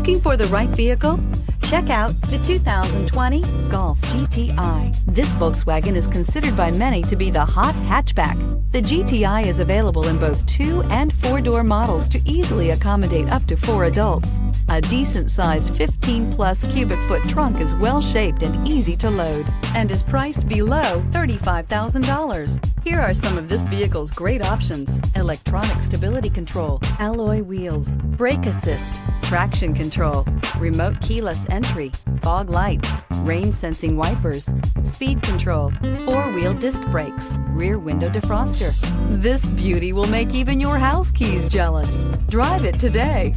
Looking for the right vehicle? Check out the 2020 Golf GTI. This Volkswagen is considered by many to be the hot hatchback. The GTI is available in both 2- and 4-door models to easily accommodate up to 4 adults. A decent-sized 15-plus cubic foot trunk is well-shaped and easy to load and is priced below $35,000. Here are some of this vehicle's great options: electronic stability control, alloy wheels, brake assist, traction control, remote keyless entry, fog lights, rain sensing wipers, speed control, 4-wheel disc brakes, rear window defroster. This beauty will make even your house keys jealous. Drive it today.